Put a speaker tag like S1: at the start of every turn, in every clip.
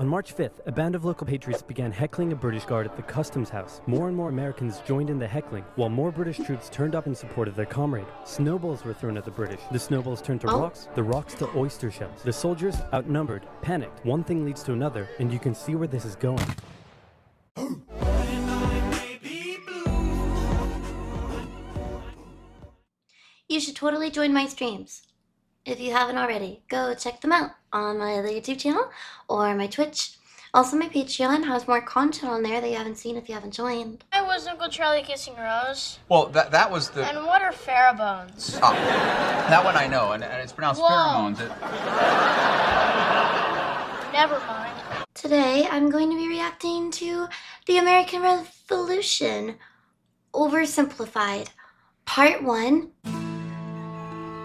S1: On March 5th, a band of local patriots began heckling a British guard at the customs house. More and more Americans joined in the heckling, while more British troops turned up in support of their comrade. Snowballs were thrown at the British. The snowballs turned to rocks, the rocks to oyster shells. The soldiers, outnumbered, panicked. One thing leads to another, and you can see where this is going.
S2: You should totally join my streams. If you haven't already, go check them out on my other YouTube channel or my Twitch. Also, my Patreon has more content on there that you haven't seen if you haven't joined.
S3: Why was Uncle Charlie kissing Rose?
S4: Well, that was the...
S3: And what are pheromones?
S4: Oh, that one I know, and it's pronounced pheromones.
S3: Never mind.
S2: Today, I'm going to be reacting to the American Revolution, OverSimplified, Part 1.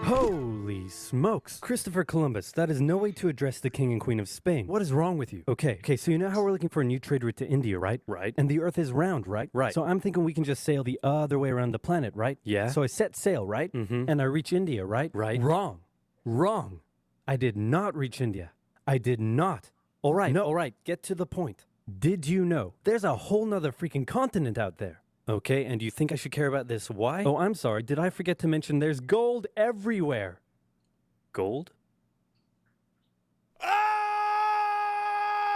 S1: Holy smokes. Christopher Columbus, that is no way to address the King and Queen of Spain. What is wrong with you? Okay, so you know how we're looking for a new trade route to India, right? Right. And the Earth is round, right? Right. So I'm thinking we can just sail the other way around the planet, right? Yeah. So I set sail, right? Mm-hmm. And I reach India, right? Right. Wrong. Wrong. I did not reach India. I did not. All right. No, all right. Get to the point. Did you know there's a whole nother freaking continent out there? Okay, and do you think I should care about this? Why? Oh, I'm sorry. Did I forget to mention there's gold everywhere? Gold?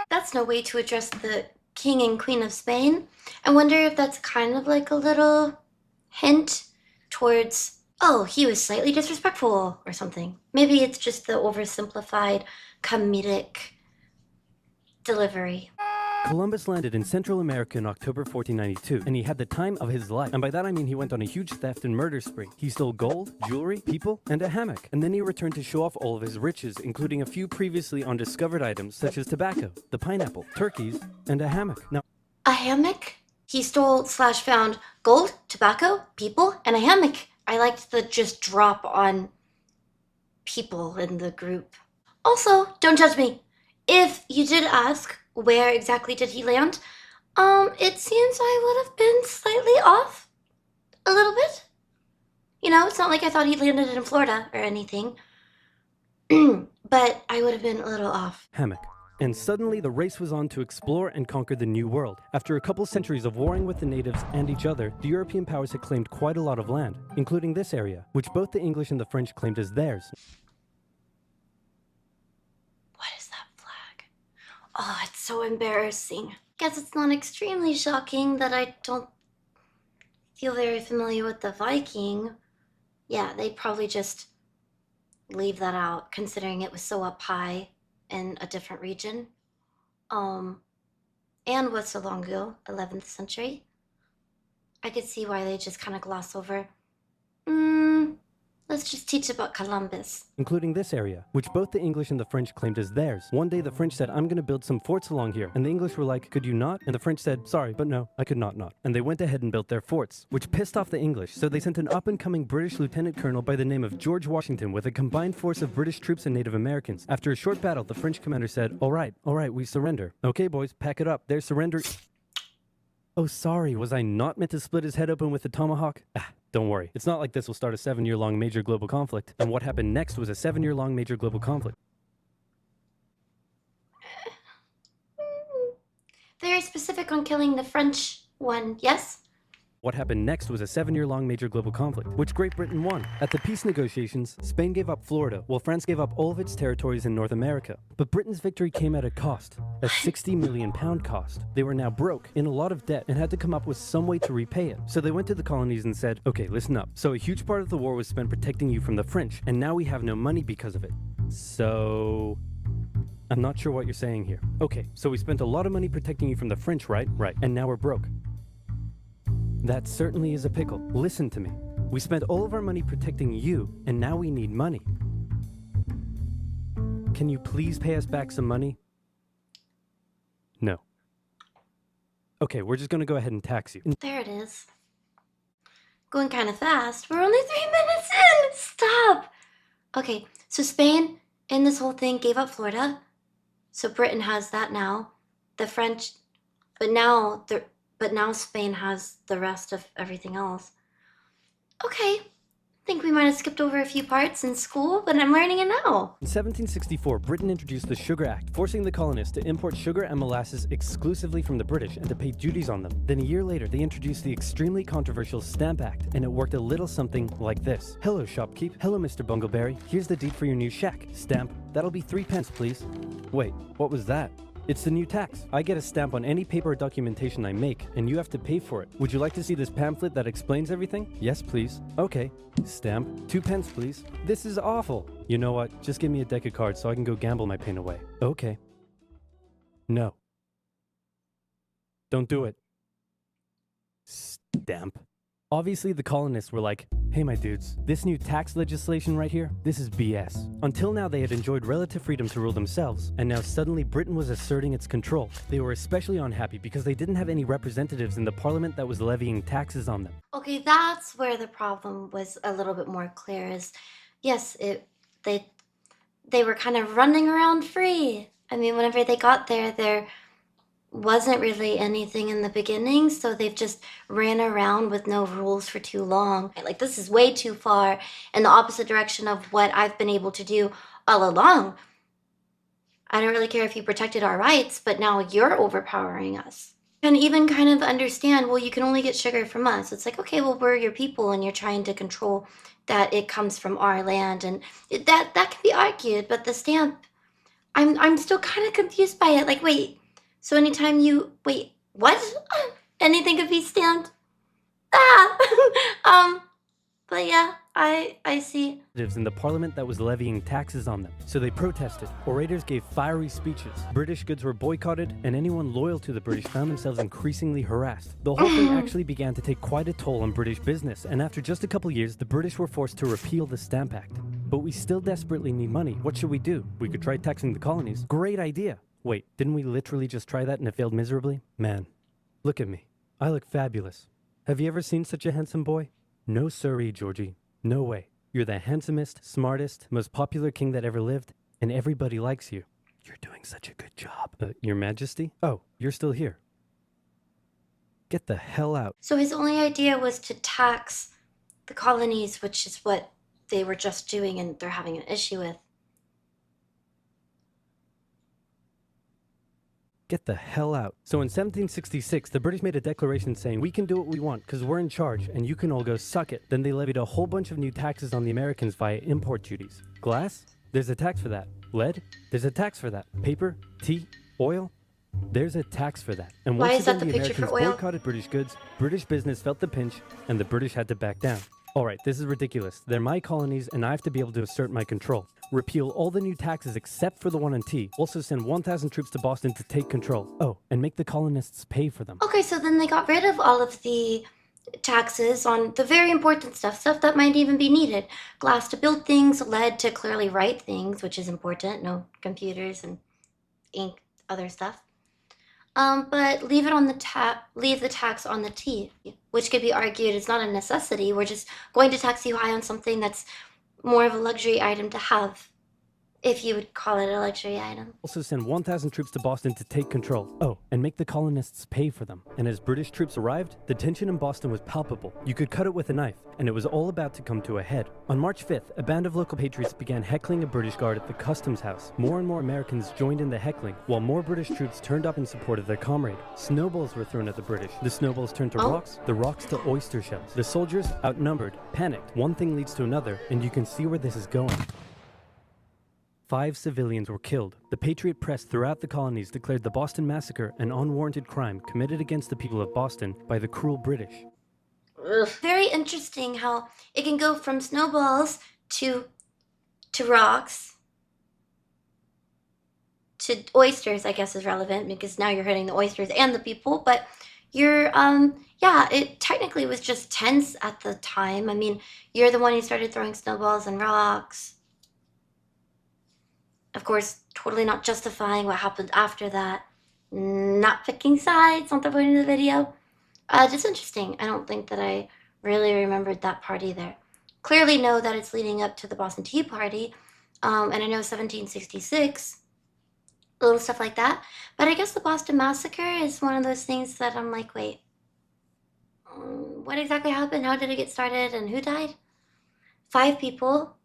S2: That's no way to address the King and Queen of Spain. I wonder if that's kind of like a little hint towards, oh, he was slightly disrespectful or something. Maybe it's just the oversimplified comedic delivery.
S1: Columbus landed in Central America in October 1492, and he had the time of his life. And by that I mean he went on a huge theft and murder spree. He stole gold, jewelry, people, and a hammock. And then he returned to show off all of his riches, including a few previously undiscovered items, such as tobacco, the pineapple, turkeys, and a hammock. Now,
S2: A hammock? He stole/found gold, tobacco, people, and a hammock. I liked the just drop on people in the group. Also, don't judge me. If you did ask, where exactly did he land? It seems I would have been slightly off a little bit. You know, it's not like I thought he landed in Florida or anything. But I would have been a little off.
S1: hammock. And suddenly the race was on to explore and conquer the New World. After a couple centuries of warring with the natives and each other, the European powers had claimed quite a lot of land, including this area, which both the English and the French claimed as theirs.
S2: What is that flag? Oh, it's so embarrassing. Guess it's not extremely shocking that I don't feel very familiar with the Viking. Yeah, they'd probably just leave that out, considering it was so up high in a different region. And was so long ago, 11th century. I could see why they just kind of gloss over. Let's just teach about Columbus.
S1: Including this area, which both the English and the French claimed as theirs. One day the French said, I'm gonna build some forts along here. And the English were like, could you not? And the French said, sorry, but no, I could not. And they went ahead and built their forts, which pissed off the English. So they sent an up-and-coming British lieutenant colonel by the name of George Washington with a combined force of British troops and Native Americans. After a short battle, the French commander said, all right, we surrender. Okay, boys, pack it up. They're surrendering. Oh, sorry, was I not meant to split his head open with a tomahawk? Don't worry. It's not like this will start a 7-year-long major global conflict. And what happened next was a 7-year-long major global conflict.
S2: Very specific on killing the French one, yes?
S1: What happened next was a 7-year-long major global conflict, which Great Britain won. At the peace negotiations, Spain gave up Florida, while France gave up all of its territories in North America. But Britain's victory came at a cost, a £60 million cost. They were now broke, in a lot of debt, and had to come up with some way to repay it. So they went to the colonies and said, okay, listen up. So a huge part of the war was spent protecting you from the French, and now we have no money because of it. So... I'm not sure what you're saying here. Okay, so we spent a lot of money protecting you from the French, right? Right. And now we're broke. That certainly is a pickle. Listen to me. We spent all of our money protecting you, and now we need money. Can you please pay us back some money? No. Okay, we're just gonna go ahead and tax you.
S2: There it is. Going kind of fast. We're only 3 minutes in! Stop! Okay, so Spain, in this whole thing, gave up Florida. So Britain has that now. The French, but now Spain has the rest of everything else. Okay, think we might have skipped over a few parts in school, but I'm learning it now.
S1: In 1764, Britain introduced the Sugar Act, forcing the colonists to import sugar and molasses exclusively from the British and to pay duties on them. Then a year later, they introduced the extremely controversial Stamp Act, and it worked a little something like this. Hello, shopkeep. Hello, Mr. Bungleberry. Here's the deed for your new shack. Stamp. That'll be 3 pence, please. Wait, what was that? It's the new tax. I get a stamp on any paper or documentation I make, and you have to pay for it. Would you like to see this pamphlet that explains everything? Yes, please. Okay. Stamp. 2 pence, please. This is awful. You know what? Just give me a deck of cards so I can go gamble my pain away. Okay. No. Don't do it. Stamp. Obviously, the colonists were like, hey, my dudes, this new tax legislation right here, this is BS. Until now, they had enjoyed relative freedom to rule themselves, and now suddenly Britain was asserting its control. They were especially unhappy because they didn't have any representatives in the parliament that was levying taxes on them.
S2: Okay, that's where the problem was a little bit more clear. Is yes, they were kind of running around free. I mean, whenever they got there wasn't really anything in the beginning, so they've just ran around with no rules for too long. Like, this is way too far in the opposite direction of what I've been able to do all along. I don't really care if you protected our rights, but now you're overpowering us. And even kind of understand, well, you can only get sugar from us. It's like, okay, well, we're your people, and you're trying to control that it comes from our land, and that can be argued. But the stamp, I'm still kind of confused by it. Like, wait. So anytime wait, what? Anything could be stamped? But yeah, I see.
S1: In the parliament that was levying taxes on them. So they protested. Orators gave fiery speeches. British goods were boycotted, and anyone loyal to the British found themselves increasingly harassed. The whole thing actually began to take quite a toll on British business, and after just a couple years, the British were forced to repeal the Stamp Act. But we still desperately need money. What should we do? We could try taxing the colonies. Great idea. Wait, didn't we literally just try that and it failed miserably? Man, look at me. I look fabulous. Have you ever seen such a handsome boy? No siree, Georgie. No way. You're the handsomest, smartest, most popular king that ever lived, and everybody likes you. You're doing such a good job. Your Majesty? Oh, you're still here. Get the hell out.
S2: So his only idea was to tax the colonies, which is what they were just doing and they're having an issue with.
S1: Get the hell out. So in 1766, the British made a declaration saying, we can do what we want because we're in charge and you can all go suck it. Then they levied a whole bunch of new taxes on the Americans via import duties. Glass? There's a tax for that. Lead? There's a tax for that. Paper? Tea? Oil? There's a tax for that. And
S2: Why
S1: once
S2: is that
S1: again,
S2: the
S1: the
S2: picture
S1: Americans
S2: for oil?
S1: boycotted British goods, British business felt the pinch, and the British had to back down. All right, this is ridiculous. They're my colonies, and I have to be able to assert my control. Repeal all the new taxes except for the one on tea. Also send 1,000 troops to Boston to take control. Oh, and make the colonists pay for them.
S2: Okay, so then they got rid of all of the taxes on the very important stuff that might even be needed. Glass to build things, lead to clearly write things, which is important. No computers and ink, other stuff. But leave the tax on the tea, which could be argued is not a necessity. We're just going to tax you high on something that's more of a luxury item to have, if you would call it a luxury item.
S1: Also send 1,000 troops to Boston to take control. Oh, and make the colonists pay for them. And as British troops arrived, the tension in Boston was palpable. You could cut it with a knife, and it was all about to come to a head. On March 5th, a band of local patriots began heckling a British guard at the customs house. More and more Americans joined in the heckling, while more British troops turned up in support of their comrade. Snowballs were thrown at the British. The snowballs turned to rocks, the rocks to oyster shells. The soldiers, outnumbered, panicked. One thing leads to another, and you can see where this is going. 5 civilians were killed. The Patriot press throughout the colonies declared the Boston Massacre an unwarranted crime committed against the people of Boston by the cruel British.
S2: Ugh. Very interesting how it can go from snowballs to rocks to oysters, I guess is relevant because now you're hurting the oysters and the people, but you're, yeah, it technically was just tense at the time. I mean, you're the one who started throwing snowballs and rocks. Of course, totally not justifying what happened after that. Not picking sides, not the point of the video. Just interesting. I don't think that I really remembered that part either. Clearly know that it's leading up to the Boston Tea Party, and I know 1766, little stuff like that. But I guess the Boston Massacre is one of those things that I'm like, wait, what exactly happened? How did it get started? And who died? 5 people.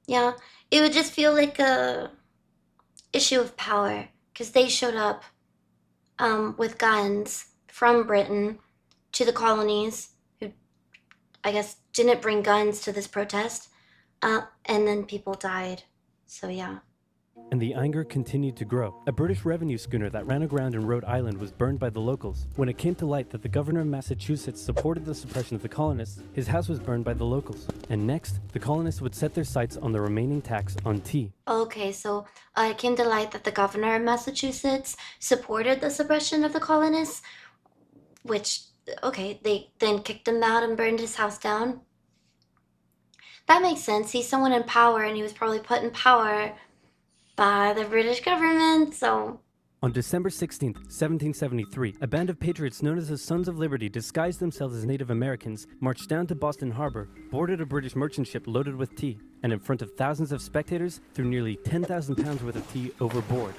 S2: Yeah, it would just feel like a issue of power because they showed up with guns from Britain to the colonies, who I guess didn't bring guns to this protest, and then people died. So yeah.
S1: And the anger continued to grow. A British revenue schooner that ran aground in Rhode Island was burned by the locals. When it came to light that the governor of Massachusetts supported the suppression of the colonists, his house was burned by the locals. And next, the colonists would set their sights on the remaining tax on tea.
S2: Okay, so it came to light that the governor of Massachusetts supported the suppression of the colonists, which, okay, they then kicked him out and burned his house down. That makes sense. He's someone in power, and he was probably put in power by the British government, so...
S1: On December 16th, 1773, a band of patriots known as the Sons of Liberty disguised themselves as Native Americans, marched down to Boston Harbor, boarded a British merchant ship loaded with tea, and in front of thousands of spectators, threw nearly 10,000 pounds worth of tea overboard.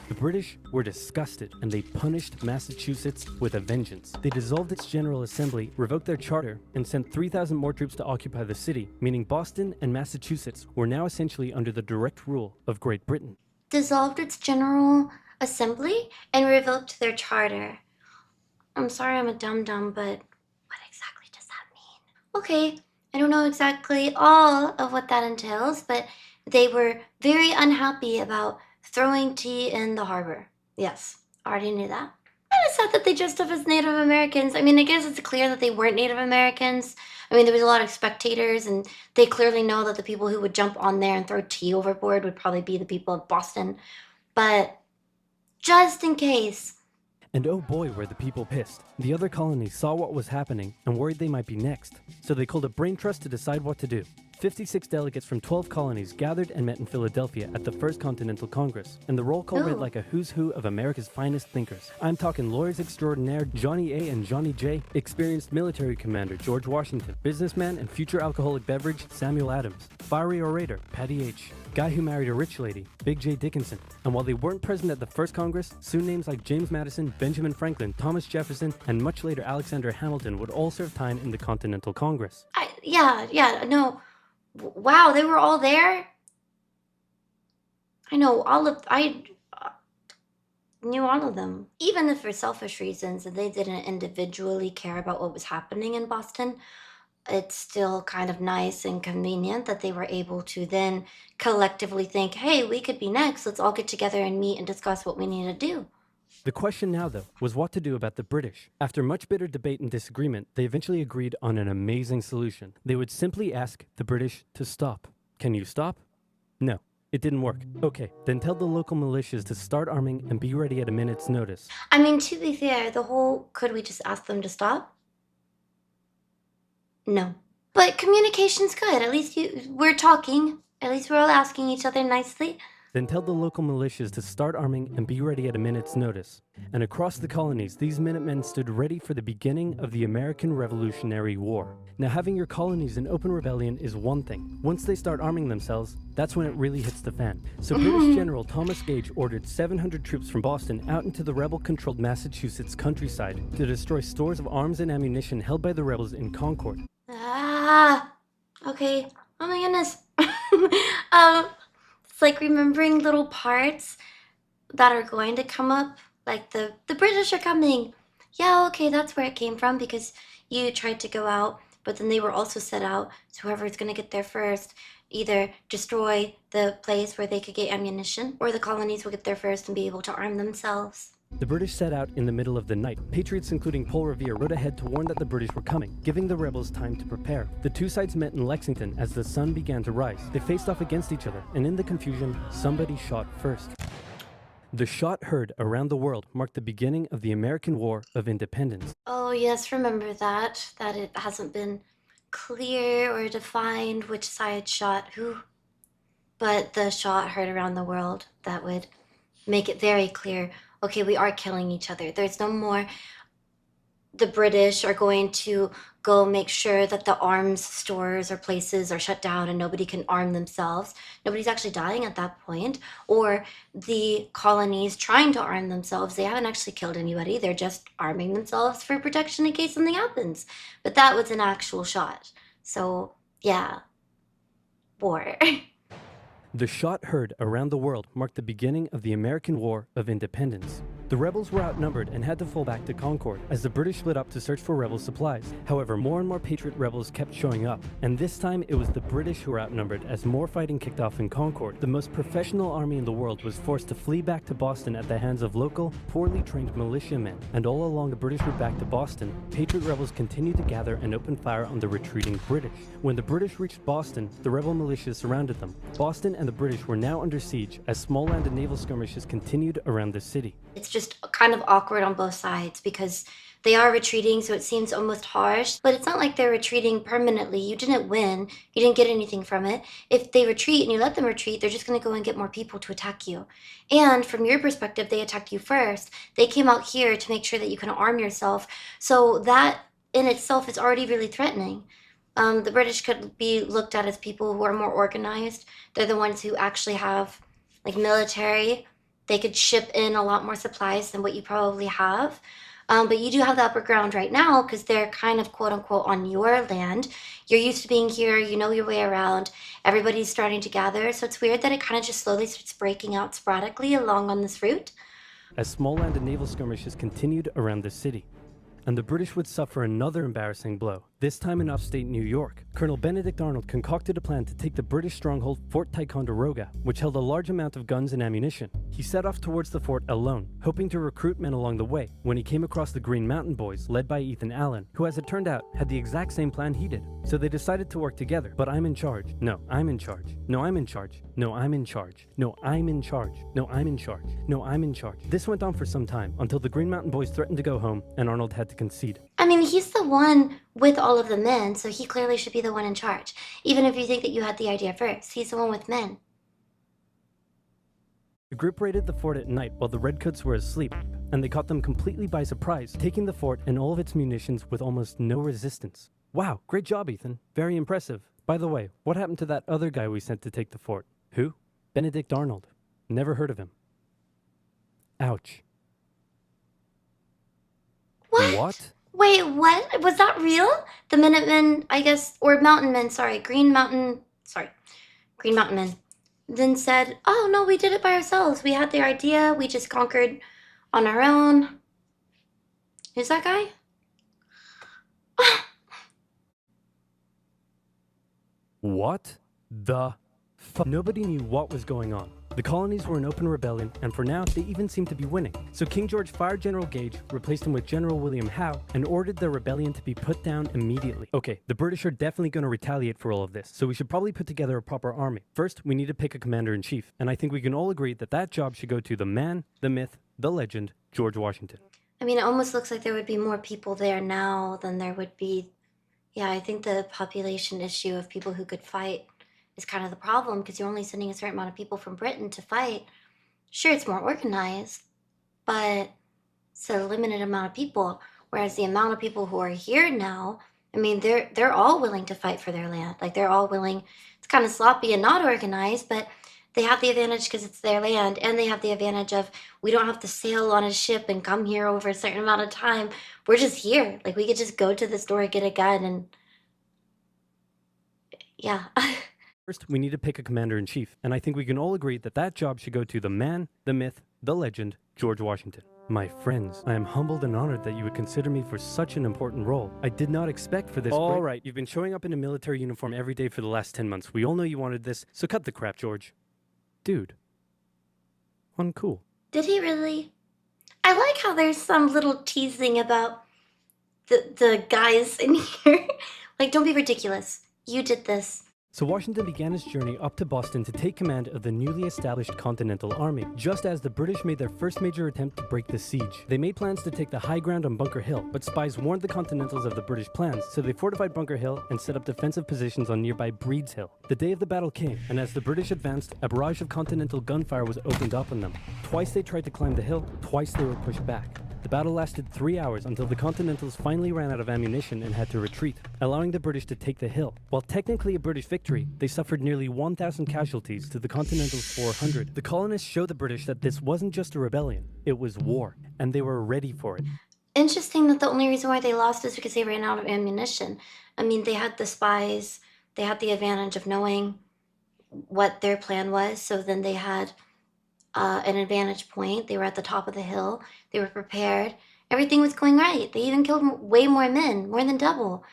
S1: The British were disgusted, and they punished Massachusetts with a vengeance. They dissolved its General Assembly, revoked their charter, and sent 3,000 more troops to occupy the city, meaning Boston and Massachusetts were now essentially under the direct rule of Great Britain.
S2: Dissolved its General Assembly and revoked their charter. I'm sorry I'm a dum-dum, but what exactly does that mean? Okay, I don't know exactly all of what that entails, but they were very unhappy about throwing tea in the harbor. Yes, already knew that. Kind of sad that they dressed up as Native Americans. I mean, I guess it's clear that they weren't Native Americans. I mean, there was a lot of spectators, and they clearly know that the people who would jump on there and throw tea overboard would probably be the people of Boston. But just in case.
S1: And oh boy, were the people pissed. The other colonies saw what was happening and worried they might be next. So they called a brain trust to decide what to do. 56 delegates from 12 colonies gathered and met in Philadelphia at the First Continental Congress, and the roll call read like a who's who of America's finest thinkers. I'm talking lawyers extraordinaire Johnny A and Johnny J, experienced military commander George Washington, businessman and future alcoholic beverage Samuel Adams, fiery orator Patty H, guy who married a rich lady Big J Dickinson. And while they weren't present at the first Congress, soon names like James Madison, Benjamin Franklin, Thomas Jefferson, and much later Alexander Hamilton would all serve time in the Continental Congress.
S2: No. Wow, they were all there? I knew all of them. Even if for selfish reasons and they didn't individually care about what was happening in Boston, it's still kind of nice and convenient that they were able to then collectively think, hey, we could be next. Let's all get together and meet and discuss what we need to do.
S1: The question now, though, was what to do about the British. After much bitter debate and disagreement, they eventually agreed on an amazing solution. They would simply ask the British to stop. Can you stop? No, it didn't work. Okay, then tell the local militias to start arming and be ready at a minute's notice.
S2: I mean, to be fair, could we just ask them to stop? No. But communication's good. At least we're talking. At least we're all asking each other nicely.
S1: Then tell the local militias to start arming and be ready at a minute's notice. And across the colonies, these Minutemen stood ready for the beginning of the American Revolutionary War. Now, having your colonies in open rebellion is one thing. Once they start arming themselves, that's when it really hits the fan. So British General Thomas Gage ordered 700 troops from Boston out into the rebel-controlled Massachusetts countryside to destroy stores of arms and ammunition held by the rebels in Concord.
S2: Okay. Oh my goodness. It's like remembering little parts that are going to come up, like the British are coming. Yeah, okay, that's where it came from because you tried to go out, but then they were also set out, so whoever's going to get there first either destroy the place where they could get ammunition, or the colonies will get there first and be able to arm themselves.
S1: The British set out in the middle of the night. Patriots including Paul Revere rode ahead to warn that the British were coming, giving the rebels time to prepare. The two sides met in Lexington as the sun began to rise. They faced off against each other, and in the confusion, somebody shot first. The shot heard around the world marked the beginning of the American War of Independence.
S2: Oh yes, remember that it hasn't been clear or defined which side shot who. But the shot heard around the world, that would make it very clear. Okay, we are killing each other. There's no more. The British are going to go make sure that the arms stores or places are shut down and nobody can arm themselves. Nobody's actually dying at that point. Or the colonies trying to arm themselves. They haven't actually killed anybody. They're just arming themselves for protection in case something happens. But that was an actual shot. So, yeah, war.
S1: The shot heard around the world marked the beginning of the American War of Independence. The rebels were outnumbered and had to fall back to Concord as the British split up to search for rebel supplies. However, more and more Patriot rebels kept showing up, and this time it was the British who were outnumbered as more fighting kicked off in Concord. The most professional army in the world was forced to flee back to Boston at the hands of local, poorly trained militiamen. And all along the British route back to Boston, Patriot rebels continued to gather and open fire on the retreating British. When the British reached Boston, the rebel militias surrounded them. Boston and the British were now under siege as small land and naval skirmishes continued around the city.
S2: It's just kind of awkward on both sides because they are retreating, so it seems almost harsh. But it's not like they're retreating permanently. You didn't win. You didn't get anything from it. If they retreat and you let them retreat, they're just going to go and get more people to attack you. And from your perspective, they attacked you first. They came out here to make sure that you can arm yourself. So that in itself is already really threatening. The British could be looked at as people who are more organized. They're the ones who actually have like military. They could ship in a lot more supplies than what you probably have. But you do have the upper ground right now because they're kind of quote unquote on your land. You're used to being here, you know your way around. Everybody's starting to gather. So it's weird that it kind of just slowly starts breaking out sporadically along on this route.
S1: As small land and naval skirmishes continued around the city. And the British would suffer another embarrassing blow, this time in upstate New York. Colonel Benedict Arnold concocted a plan to take the British stronghold Fort Ticonderoga, which held a large amount of guns and ammunition. He set off towards the fort alone, hoping to recruit men along the way, when he came across the Green Mountain Boys, led by Ethan Allen, who as it turned out, had the exact same plan he did. So they decided to work together. But I'm in charge. No, I'm in charge. No, I'm in charge. No, I'm in charge. No, I'm in charge. No, I'm in charge. No, I'm in charge. This went on for some time, until the Green Mountain Boys threatened to go home, and Arnold had to concede.
S2: I mean, he's the one with all of the men, so he clearly should be the one in charge. Even if you think that you had the idea first, he's the one with men.
S1: The group raided the fort at night while the Redcoats were asleep, and they caught them completely by surprise, taking the fort and all of its munitions with almost no resistance. Wow, great job, Ethan. Very impressive. By the way, what happened to that other guy we sent to take the fort? Who? Benedict Arnold. Never heard of him. Ouch. What?
S2: Wait, what? Was that real? The Minutemen, I guess, or Mountain Men, sorry, Green Mountain Men, then said, oh no, we did it by ourselves. We had the idea, we just conquered on our own. Who's that guy?
S1: What the fuck? Nobody knew what was going on. The colonies were in open rebellion, and for now, they even seemed to be winning. So King George fired General Gage, replaced him with General William Howe, and ordered the rebellion to be put down immediately. Okay, the British are definitely going to retaliate for all of this, so we should probably put together a proper army. First, we need to pick a commander-in-chief, and I think we can all agree that that job should go to the man, the myth, the legend, George Washington.
S2: I mean, it almost looks like there would be more people there now than there would be. Yeah, I think the population issue of people who could fight is kind of the problem because you're only sending a certain amount of people from Britain to fight. Sure, it's more organized, but it's a limited amount of people. Whereas the amount of people who are here now, I mean, they're all willing to fight for their land. Like they're all willing. It's kind of sloppy and not organized, but they have the advantage because it's their land, and they have the advantage of we don't have to sail on a ship and come here over a certain amount of time. We're just here. Like we could just go to the store, get a gun, and yeah.
S1: First, we need to pick a commander-in-chief, and I think we can all agree that that job should go to the man, the myth, the legend, George Washington. My friends, I am humbled and honored that you would consider me for such an important role. I did not expect for this. All right, you've been showing up in a military uniform every day for the last 10 months. We all know you wanted this, so cut the crap, George. Dude. Uncool.
S2: Did he really? I like how there's some little teasing about the guys in here. Like, don't be ridiculous. You did this.
S1: So Washington began his journey up to Boston to take command of the newly established Continental Army, just as the British made their first major attempt to break the siege. They made plans to take the high ground on Bunker Hill, but spies warned the Continentals of the British plans, so they fortified Bunker Hill and set up defensive positions on nearby Breed's Hill. The day of the battle came, and as the British advanced, a barrage of Continental gunfire was opened up on them. Twice they tried to climb the hill, twice they were pushed back. The battle lasted 3 hours until the Continentals finally ran out of ammunition and had to retreat, allowing the British to take the hill. While technically a British victory, they suffered nearly 1,000 casualties to the Continentals' 400. The colonists showed the British that this wasn't just a rebellion, it was war, and they were ready for it.
S2: Interesting that the only reason why they lost is because they ran out of ammunition. I mean, they had the spies, they had the advantage of knowing what their plan was. So then they had an advantage point. They were at the top of the hill. They were prepared. Everything was going right. They even killed way more men, more than double.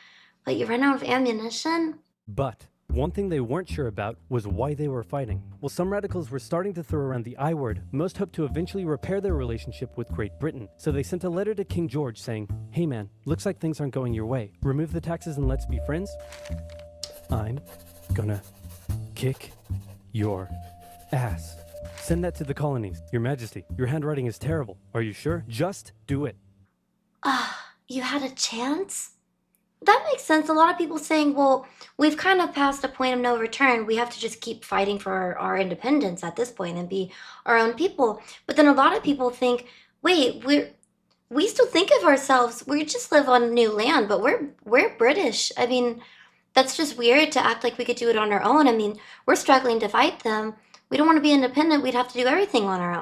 S2: But you run out of ammunition?
S1: But one thing they weren't sure about was why they were fighting. While some radicals were starting to throw around the I word, most hoped to eventually repair their relationship with Great Britain. So they sent a letter to King George saying, "Hey man, looks like things aren't going your way. Remove the taxes and let's be friends. I'm gonna kick your ass." Send that to the colonies. Your Majesty, your handwriting is terrible. Are you sure? Just do it.
S2: You had a chance? That makes sense. A lot of people saying, well, we've kind of passed a point of no return. We have to just keep fighting for our independence at this point and be our own people. But then a lot of people think, wait, we still think of ourselves, we just live on new land, but we're British. I mean, that's just weird to act like we could do it on our own. I mean, we're struggling to fight them. We don't want to be independent. We'd have to do everything on our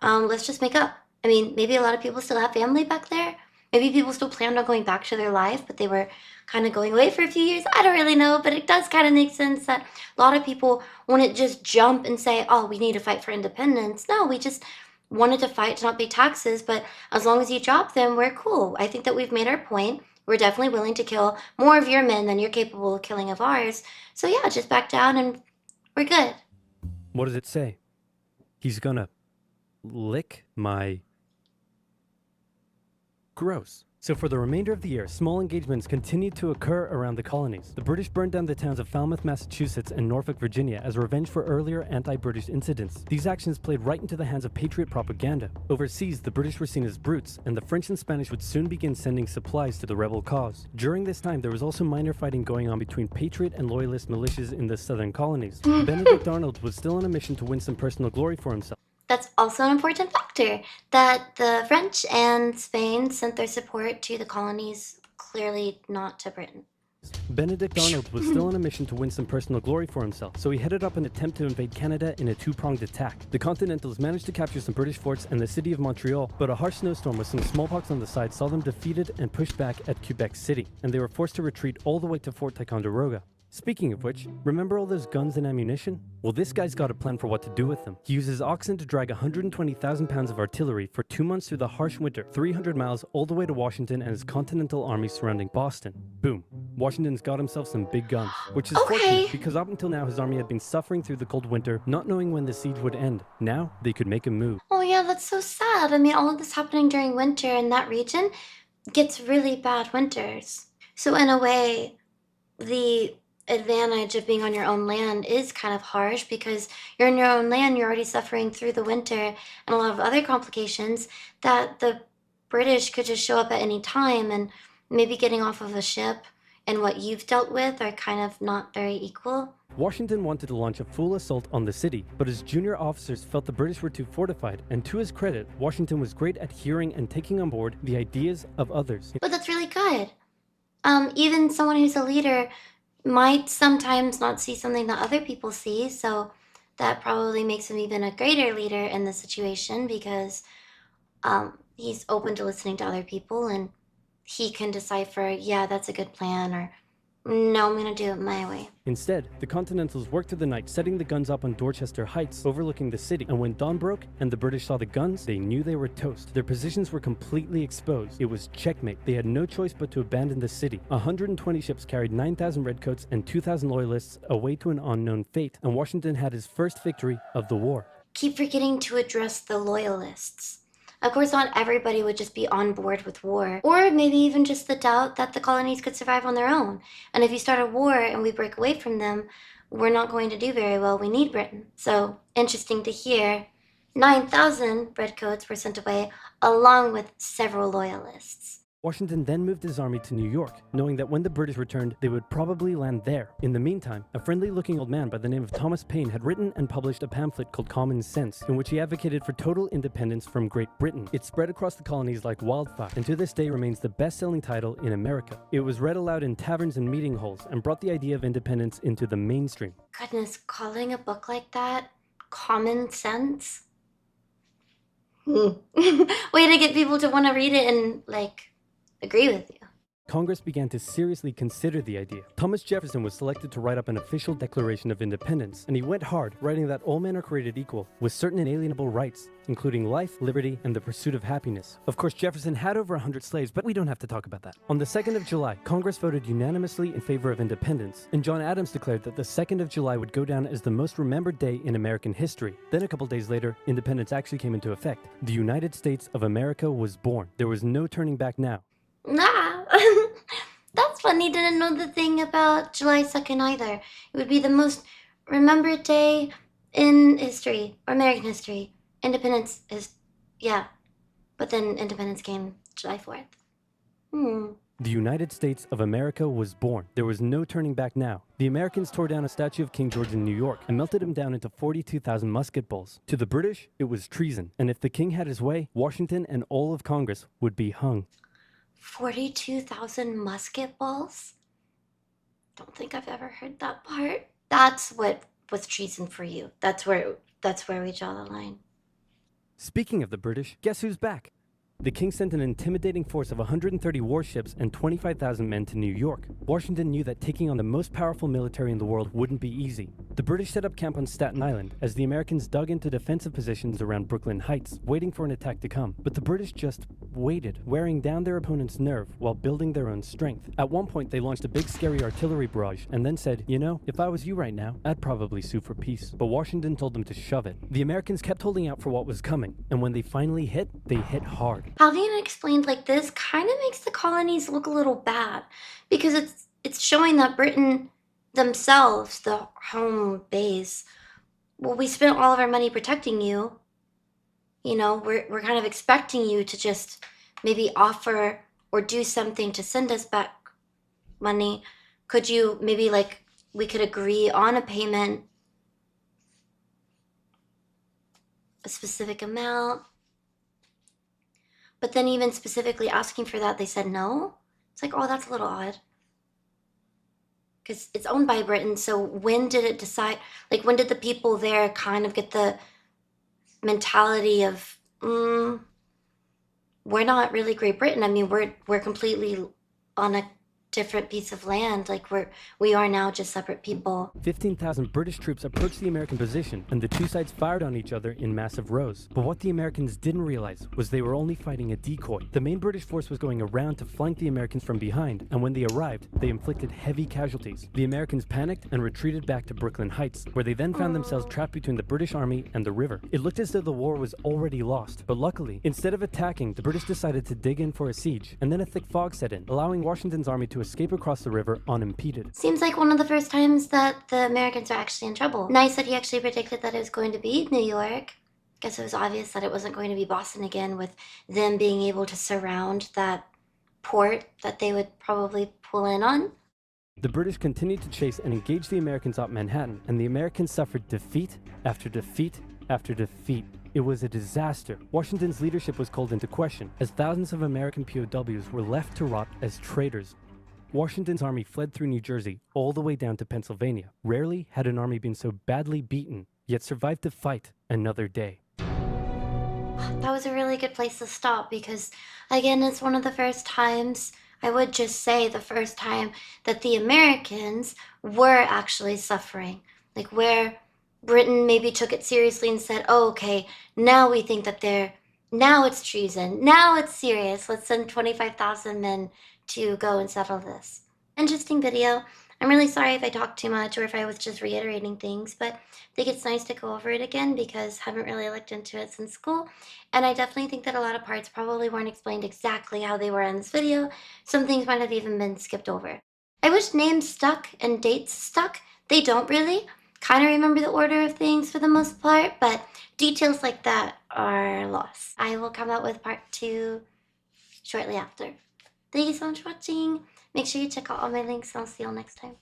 S2: own. Let's just make up. I mean, maybe a lot of people still have family back there. Maybe people still planned on going back to their life, but they were kind of going away for a few years. I don't really know, but it does kind of make sense that a lot of people wouldn't just jump and say, oh, we need to fight for independence. No, we just wanted to fight to not pay taxes, but as long as you drop them, we're cool. I think that we've made our point. We're definitely willing to kill more of your men than you're capable of killing of ours. So yeah, just back down and we're good.
S1: What does it say? He's gonna lick my... Gross. So for the remainder of the year, small engagements continued to occur around the colonies. The British burned down the towns of Falmouth, Massachusetts and Norfolk, Virginia as revenge for earlier anti-British incidents. These actions played right into the hands of patriot propaganda. Overseas, the British were seen as brutes, and the French and Spanish would soon begin sending supplies to the rebel cause. During this time, there was also minor fighting going on between patriot and loyalist militias in the southern colonies. Benedict Arnold was still on a mission to win some personal glory for himself.
S2: That's also an important factor, that the French and Spain sent their support to the colonies, clearly not to Britain.
S1: Benedict Arnold was still on a mission to win some personal glory for himself, so he headed up an attempt to invade Canada in a two-pronged attack. The Continentals managed to capture some British forts and the city of Montreal, but a harsh snowstorm with some smallpox on the side saw them defeated and pushed back at Quebec City, and they were forced to retreat all the way to Fort Ticonderoga. Speaking of which, remember all those guns and ammunition? Well, this guy's got a plan for what to do with them. He uses oxen to drag 120,000 pounds of artillery for 2 months through the harsh winter, 300 miles all the way to Washington and his Continental Army surrounding Boston. Boom. Washington's got himself some big guns, which is fortunate because up until now his army had been suffering through the cold winter, not knowing when the siege would end. Now, they could make a move.
S2: Oh yeah, that's so sad. I mean, all of this happening during winter in that region gets really bad winters. So in a way, the advantage of being on your own land is kind of harsh because you're in your own land, you're already suffering through the winter and a lot of other complications that the British could just show up at any time, and maybe getting off of a ship and what you've dealt with are kind of not very equal.
S1: Washington wanted to launch a full assault on the city, but his junior officers felt the British were too fortified, and to his credit, Washington was great at hearing and taking on board the ideas of others.
S2: But that's really good. Even someone who's a leader might sometimes not see something that other people see, so that probably makes him even a greater leader in the situation because he's open to listening to other people and he can decipher, yeah, that's a good plan, or no, I'm gonna do it my way.
S1: Instead, the Continentals worked through the night setting the guns up on Dorchester Heights, overlooking the city, and when dawn broke and the British saw the guns, they knew they were toast. Their positions were completely exposed. It was checkmate. They had no choice but to abandon the city. 120 ships carried 9,000 redcoats and 2,000 loyalists away to an unknown fate, and Washington had his first victory of the war.
S2: Keep forgetting to address the loyalists. Of course, not everybody would just be on board with war, or maybe even just the doubt that the colonies could survive on their own. And if you start a war and we break away from them, we're not going to do very well. We need Britain. So, interesting to hear, 9,000 redcoats were sent away, along with several loyalists.
S1: Washington then moved his army to New York, knowing that when the British returned, they would probably land there. In the meantime, a friendly-looking old man by the name of Thomas Paine had written and published a pamphlet called Common Sense, in which he advocated for total independence from Great Britain. It spread across the colonies like wildfire, and to this day remains the best-selling title in America. It was read aloud in taverns and meeting halls, and brought the idea of independence into the mainstream.
S2: Goodness, calling a book like that Common Sense? Way to get people to want to read it and, agree with you.
S1: Congress began to seriously consider the idea. Thomas Jefferson was selected to write up an official Declaration of Independence, and he went hard, writing that all men are created equal, with certain inalienable rights, including life, liberty, and the pursuit of happiness. Of course, Jefferson had over 100 slaves, but we don't have to talk about that. On the 2nd of July, Congress voted unanimously in favor of independence, and John Adams declared that the 2nd of July would go down as the most remembered day in American history. Then a couple days later, independence actually came into effect. The United States of America was born. There was no turning back now.
S2: Nah, that's funny. Didn't know the thing about July 2nd either. It would be the most remembered day in history, or American history. Independence is, yeah. But then independence came July 4th.
S1: The United States of America was born. There was no turning back now. The Americans tore down a statue of King George in New York and melted him down into 42,000 musket balls. To the British, it was treason. And if the king had his way, Washington and all of Congress would be hung.
S2: 42,000 musket balls? Don't think I've ever heard that part. That's what was treason for you. That's where we draw the line.
S1: Speaking of the British, guess who's back? The king sent an intimidating force of 130 warships and 25,000 men to New York. Washington knew that taking on the most powerful military in the world wouldn't be easy. The British set up camp on Staten Island as the Americans dug into defensive positions around Brooklyn Heights, waiting for an attack to come. But the British just waited, wearing down their opponent's nerve while building their own strength. At one point, they launched a big scary artillery barrage and then said, you know, if I was you right now, I'd probably sue for peace. But Washington told them to shove it. The Americans kept holding out for what was coming, and when they finally hit, they hit hard.
S2: Having it explained like this kind of makes the colonies look a little bad, because it's showing that Britain themselves, the home base, well, we spent all of our money protecting you. You know, we're kind of expecting you to just maybe offer or do something to send us back money. Could you maybe, like, we could agree on a payment, a specific amount? But then even specifically asking for that, they said no. It's like, oh, that's a little odd. Because it's owned by Britain, so when did it decide, like, when did the people there kind of get the mentality of, we're not really Great Britain. I mean, we're completely on a different piece of land. Like, we are now just separate people.
S1: 15,000 British troops approached the American position, and the two sides fired on each other in massive rows. But what the Americans didn't realize was they were only fighting a decoy. The main British force was going around to flank the Americans from behind, and when they arrived, they inflicted heavy casualties. The Americans panicked and retreated back to Brooklyn Heights, where they then found themselves trapped between the British army and the river. It looked as though the war was already lost, but luckily, instead of attacking, the British decided to dig in for a siege, and then a thick fog set in, allowing Washington's army to escape across the river unimpeded.
S2: Seems like one of the first times that the Americans are actually in trouble. Nice that he actually predicted that it was going to be New York. Guess it was obvious that it wasn't going to be Boston again, with them being able to surround that port that they would probably pull in on.
S1: The British continued to chase and engage the Americans at Manhattan, and the Americans suffered defeat after defeat after defeat. It was a disaster. Washington's leadership was called into question, as thousands of American POWs were left to rot as traitors. Washington's army fled through New Jersey all the way down to Pennsylvania. Rarely had an army been so badly beaten, yet survived to fight another day.
S2: That was a really good place to stop, because, again, it's one of the first times, I would just say the first time, that the Americans were actually suffering. Like, where Britain maybe took it seriously and said, oh, okay, now we think that now it's treason, now it's serious, let's send 25,000 men to go and settle this. Interesting video. I'm really sorry if I talked too much or if I was just reiterating things, but I think it's nice to go over it again because I haven't really looked into it since school, and I definitely think that a lot of parts probably weren't explained exactly how they were in this video. Some things might have even been skipped over. I wish names stuck and dates stuck. They don't really. Kind of remember the order of things for the most part, but details like that are lost. I will come out with part 2 shortly after. Thank you so much for watching. Make sure you check out all my links, and I'll see you all next time.